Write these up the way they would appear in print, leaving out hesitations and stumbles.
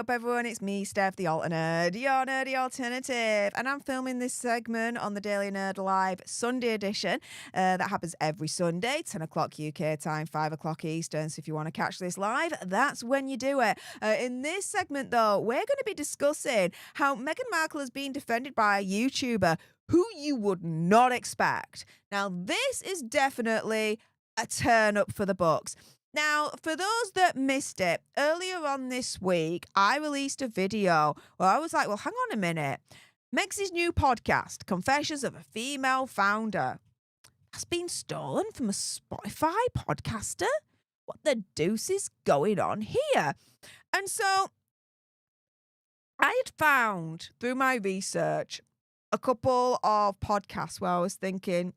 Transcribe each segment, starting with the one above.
up, everyone? It's me, Stef The Alter Nerd, your nerdy alternative. And I'm filming this segment on the Daily Nerd Live Sunday edition. That happens every Sunday, 10 o'clock UK time, 5 o'clock Eastern. So if you want to catch this live, that's when you do it. In this segment, though, we're going to be discussing how Meghan Markle is being defended by a YouTuber who you would not expect. Now, this is definitely a turn up for the books. Now, for those that missed it, earlier on this week, I released a video where I was like, well, hang on a minute. Meg's new podcast, Confessions of a Female Founder, has been stolen from a Spotify podcaster? What the deuce is going on here? And so I had found, through my research, a couple of podcasts where I was thinking,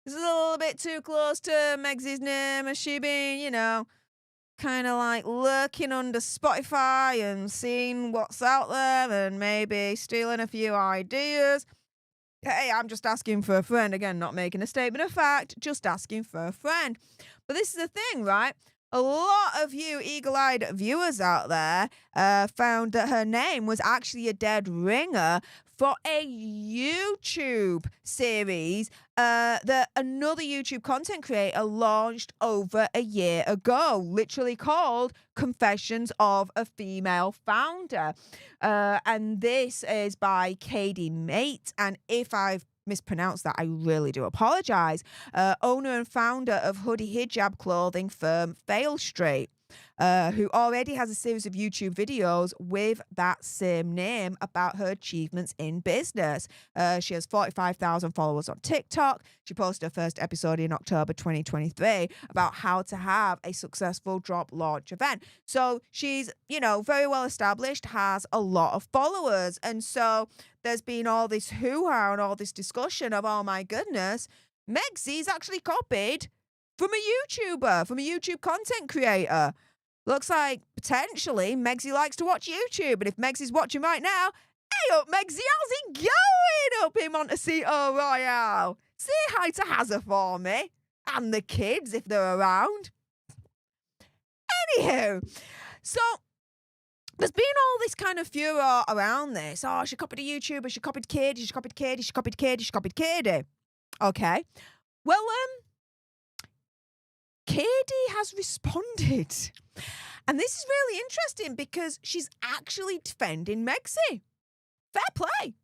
this is a little bit too close to Meg's name. Has she been, kind of like lurking under Spotify and seeing what's out there and maybe stealing a few ideas? Hey, I'm just asking for a friend. Again, not making a statement of fact, just asking for a friend. But this is the thing, right? A lot of you eagle-eyed viewers out there found that her name was actually a dead ringer for a YouTube series that another YouTube content creator launched over a year ago, literally called Confessions of a Female Founder. And this is by Katie Mate. And if I've mispronounced that, I really do apologize. Owner and founder of hoodie hijab clothing firm Fail Street, who already has a series of YouTube videos with that same name about her achievements in business. She has 45,000 followers on TikTok. She posted her first episode in October 2023 about how to have a successful drop launch event. So she's, very well established, has a lot of followers. And so there's been all this hoo-ha and all this discussion of, oh my goodness, Megsy's actually copied from a YouTuber, from a YouTube content creator. Looks like potentially Megsy likes to watch YouTube. And if Megsy's watching right now, hey up Megsy, how's it going up in Montecito Royale? Say hi to Hazza for me. And the kids, if they're around. Anywho, so there's been all this kind of furor around this. Oh, she copied a YouTuber, she copied Katie, she copied Katie, she copied Katie, she copied Katie. Okay. Well, Katie has responded. And this is really interesting because she's actually defending Megsy. Fair play.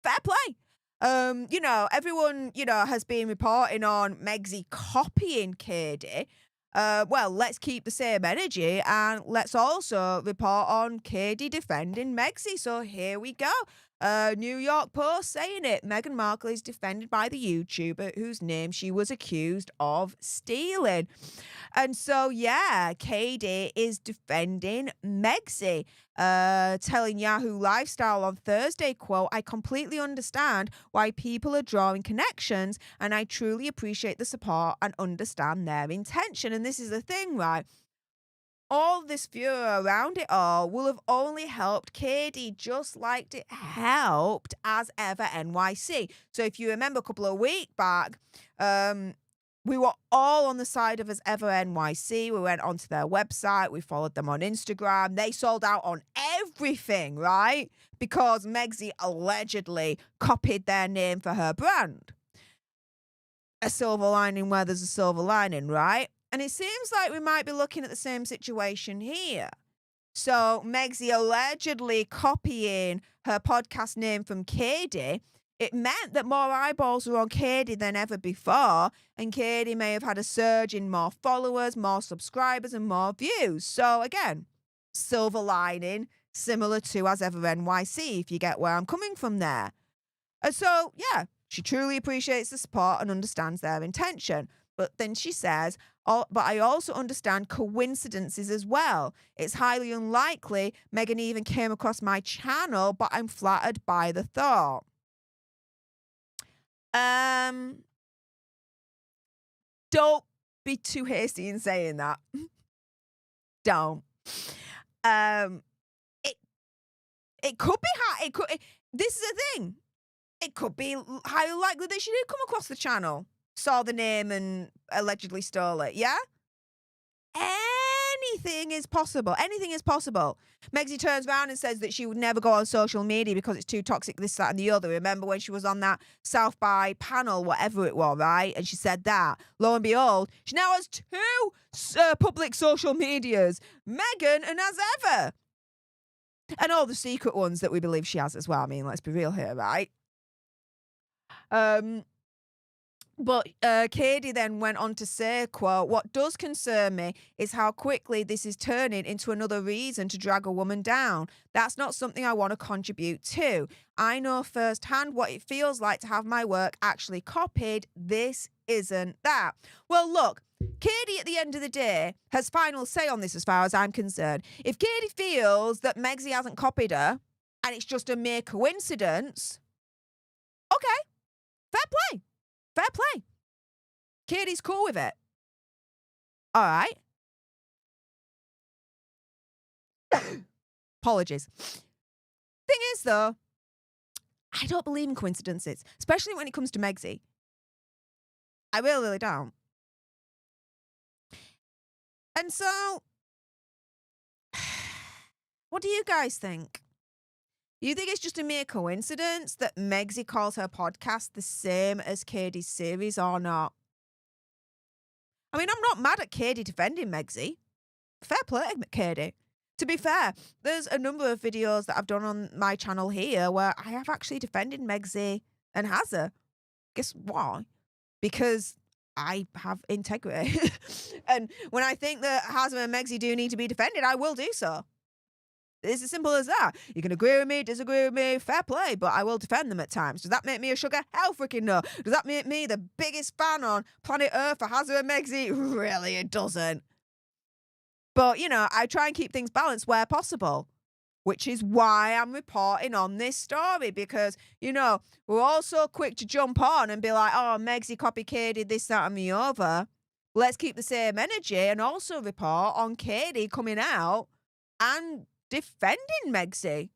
Fair play. Everyone, has been reporting on Megsy copying Katie. Well, let's keep the same energy and let's also report on Katie defending Megsy. So here we go. New York Post saying it. Meghan Markle is defended by the YouTuber whose name she was accused of stealing. And so, yeah, Katie is defending Megsy, telling Yahoo Lifestyle on Thursday, quote, I completely understand why people are drawing connections and I truly appreciate the support and understand their intention. And this is the thing, right? All this furor around it all will have only helped Katie, just like it helped As Ever NYC. So if you remember a couple of weeks back, we were all on the side of As Ever NYC. We went onto their website. We followed them on Instagram. They sold out on everything, right? Because Megsy allegedly copied their name for her brand. A silver lining where there's a silver lining, right? And it seems like we might be looking at the same situation here. So Megsy allegedly copying her podcast name from Katie, it meant that more eyeballs were on Katie than ever before, and Katie may have had a surge in more followers, more subscribers, and more views. So again, silver lining, similar to As Ever NYC, if you get where I'm coming from there. And so, yeah, she truly appreciates the support and understands their intention. But then she says, but I also understand coincidences as well. It's highly unlikely Meghan even came across my channel, but I'm flattered by the thought. Don't be too hasty in saying that. Don't. It could be this is the thing. It could be highly likely that she did come across the channel, saw the name and allegedly stole it, yeah? anything is possible. Anything is possible. Megxie turns around and says that she would never go on social media because it's too toxic, this, that, and the other. Remember when she was on that South by panel, whatever it was, right? And she said that. Lo and behold, she now has 2 public social medias. Meghan and as ever. And all the secret ones that we believe she has as well. I mean, let's be real here, right? But Katie then went on to say, quote, "What does concern me is how quickly this is turning into another reason to drag a woman down. That's not something I want to contribute to. I know firsthand what it feels like to have my work actually copied. This isn't that." Well, look, Katie at the end of the day has final say on this as far as I'm concerned. If Katie feels that Megxie hasn't copied her and it's just a mere coincidence, okay, fair play. Fair play. Katie's cool with it. All right. Apologies. Thing is, though, I don't believe in coincidences, especially when it comes to Megxie. I really, really don't. And so, what do you guys think? You think it's just a mere coincidence that Megxie calls her podcast the same as Katie's series or not? I mean, I'm not mad at Katie defending Megxie. Fair play, Katie. To be fair, there's a number of videos that I've done on my channel here where I have actually defended Megxie and Hazza. Guess why? Because I have integrity. And when I think that Hazza and Megxie do need to be defended, I will do so. It's as simple as that. You can agree with me, disagree with me, fair play, but I will defend them at times. Does that make me a sugar? Hell freaking no. Does that make me the biggest fan on planet Earth for Hazza and Megxie? Really, it doesn't. But, you know, I try and keep things balanced where possible, which is why I'm reporting on this story because, you know, we're all so quick to jump on and be like, oh, Megxie copied Katie, this, that, and the other. Let's keep the same energy and also report on Katie coming out and defending Megxie,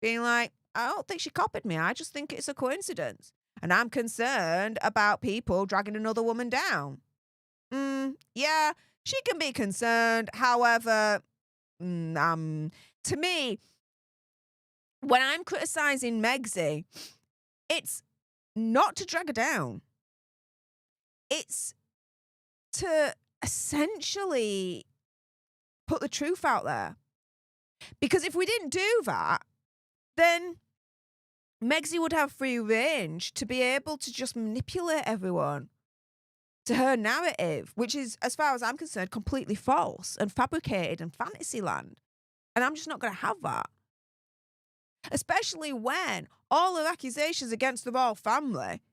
being like, I don't think she copied me. I just think it's a coincidence. And I'm concerned about people dragging another woman down. Yeah, she can be concerned. However, to me, when I'm criticizing Megxie, it's not to drag her down. It's to essentially put the truth out there. Because if we didn't do that, then Megxie would have free range to be able to just manipulate everyone to her narrative, which is, as far as I'm concerned, completely false and fabricated and fantasy land. And I'm just not going to have that. Especially when all her accusations against the royal family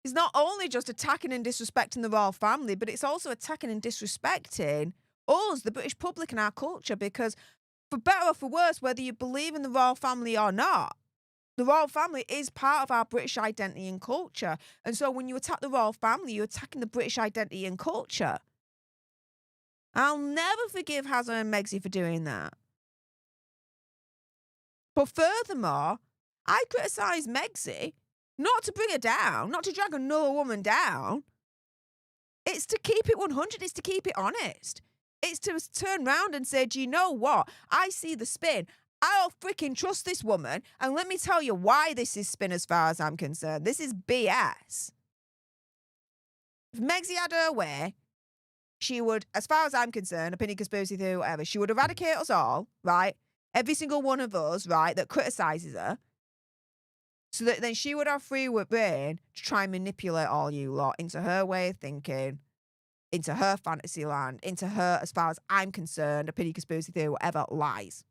is not only just attacking and disrespecting the royal family, but it's also attacking and disrespecting us, the British public, and our culture, because for better or for worse, whether you believe in the royal family or not, the royal family is part of our British identity and culture. And so when you attack the royal family, you're attacking the British identity and culture. I'll never forgive Hazza and Megxie for doing that. But furthermore, I criticise Megxie not to bring her down, not to drag another woman down. It's to keep it 100. It's to keep it honest. It's to turn round and say, do you know what? I see the spin. I don't freaking trust this woman. And let me tell you why this is spin as far as I'm concerned. This is BS. If Megxie had her way, she would, as far as I'm concerned, opinion, conspiracy theory, whatever, she would eradicate us all, right? Every single one of us, right, that criticises her. So that then she would have free rein to try and manipulate all you lot into her way of thinking, into her fantasy land, into her, as far as I'm concerned, opinion, conspiracy theory, whatever, lies.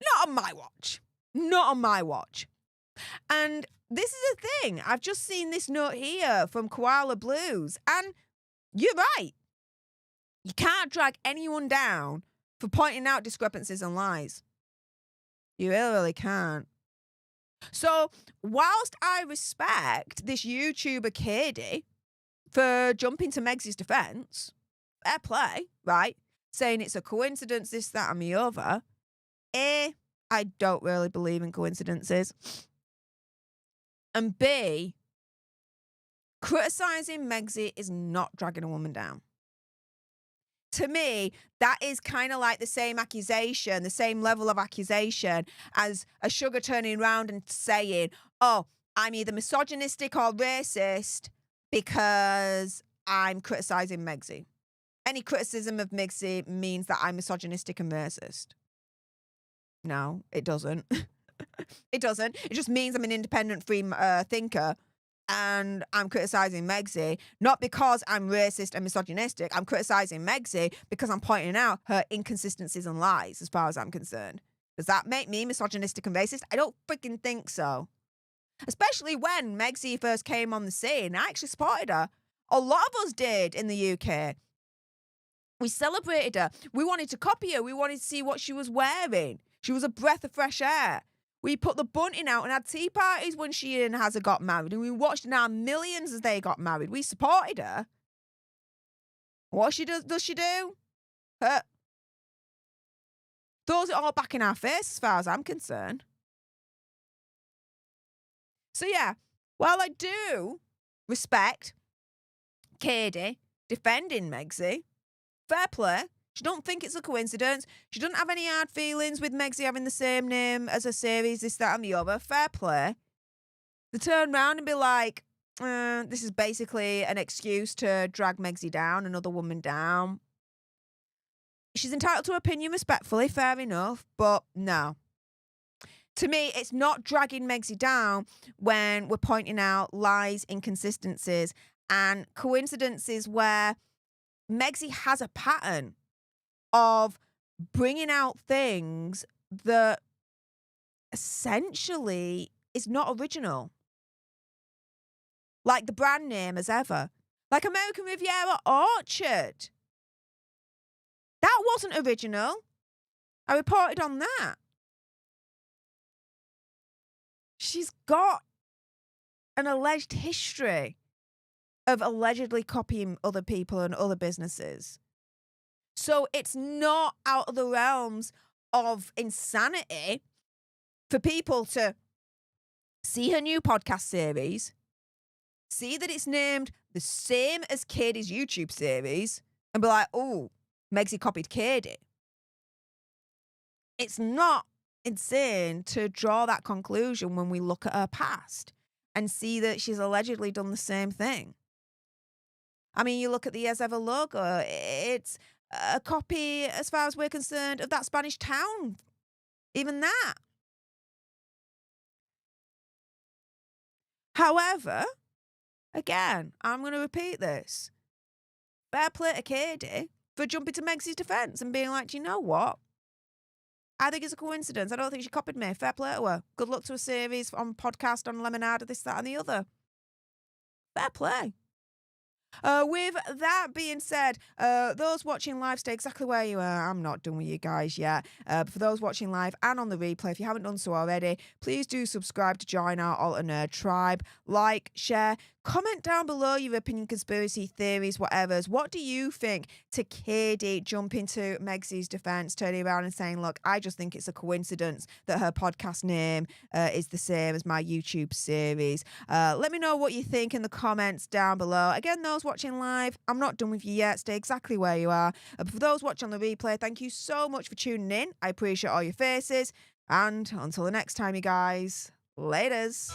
Not on my watch. Not on my watch. And this is a thing. I've just seen this note here from Koala Blues. And you're right. You can't drag anyone down for pointing out discrepancies and lies. You really, really can't. So, whilst I respect this YouTuber Katie for jumping to Megxie's defense, fair play, right? Saying it's a coincidence, this, that, and the other. I don't really believe in coincidences. And B, Criticising Megxie is not dragging a woman down. To me, that is kind of like the same accusation, the same level of accusation as a sugar turning around and saying, oh, I'm either misogynistic or racist because I'm criticising Megxie. Any criticism of Megxie means that I'm misogynistic and racist. No, it doesn't. It doesn't. It just means I'm an independent free thinker and I'm criticising Megxie, not because I'm racist and misogynistic. I'm criticising Megxie because I'm pointing out her inconsistencies and lies, as far as I'm concerned. Does that make me misogynistic and racist? I don't freaking think so. Especially when Megxie first came on the scene, I actually supported her. A lot of us did in the UK. We celebrated her. We wanted to copy her. We wanted to see what she was wearing. She was a breath of fresh air. We put the bunting out and had tea parties when she and Hazza got married, and we watched in our millions as they got married. We supported her. What does she do? Her throws it all back in our face, as far as I'm concerned. So yeah, while I do respect Katie defending Megxie, fair play. She don't think it's a coincidence. She doesn't have any hard feelings with Megxie having the same name as a series, this, that, and the other. Fair play. To turn around and be like, this is basically an excuse to drag Megxie down, another woman down. She's entitled to opinion respectfully, fair enough, but no. To me, it's not dragging Megxie down when we're pointing out lies, inconsistencies, and coincidences where Megxie has a pattern of bringing out things that essentially is not original. Like the brand name as ever. Like American Riviera Orchard. That wasn't original. I reported on that. She's got an alleged history of allegedly copying other people and other businesses. So it's not out of the realms of insanity for people to see her new podcast series, see that it's named the same as Katie's YouTube series, and be like, oh, Megxie copied Katie. It's not insane to draw that conclusion when we look at her past and see that she's allegedly done the same thing. I mean, you look at the As Ever logo, it's a copy, as far as we're concerned, of that Spanish town. Even that. However, again, I'm going to repeat this. Fair play to Katie for jumping to Megxie's defence and being like, do you know what? I think it's a coincidence. I don't think she copied me. Fair play to her. Good luck to a series on podcast on Lemonade, this, that, and the other. Fair play. With that being said, those watching live, stay exactly where you are. I'm not done with you guys yet. But for those watching live and on the replay, if you haven't done so already, please do subscribe to join our Alter Nerd tribe. Like, share, comment down below your opinion, conspiracy theories, whatever's. What do you think to Katie jumping to Megxie's defence, turning around and saying, look, I just think it's a coincidence that her podcast name is the same as my YouTube series. Let me know what you think in the comments down below. Again, those watching live, I'm not done with you yet. Stay exactly where you are. But for those watching on the replay, thank you so much for tuning in. I appreciate all your faces. And until the next time, you guys, laters.